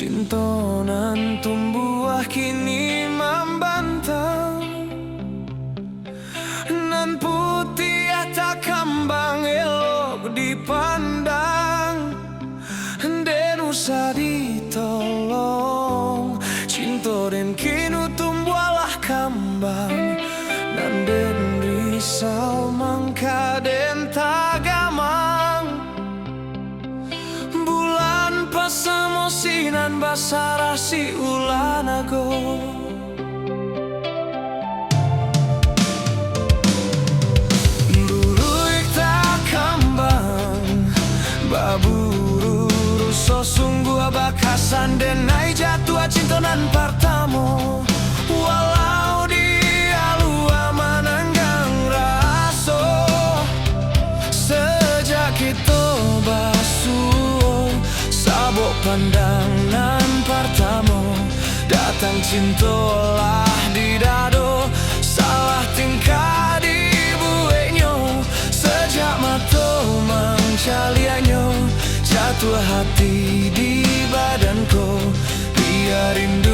Cintonan tumbuh kini membantang, nan putih tak kambang elok dipandang, den usah ditolong. Cinta den kini tumbuhlah kambang, nan den risau mangka den tagamang. Bulan pasamosinan basarah si ulanago, buruik tak kambang, baburu ruso sungguh bakasan denai jatuh cintonan partamo. Walau dia lua menenggang raso, sejak itu basuh sabok pandangan partamo. Datang cintolah di dado, salah tingkah di buenyo. Sejak mato mangcalianyo, jatuh hati di badanku. Biarin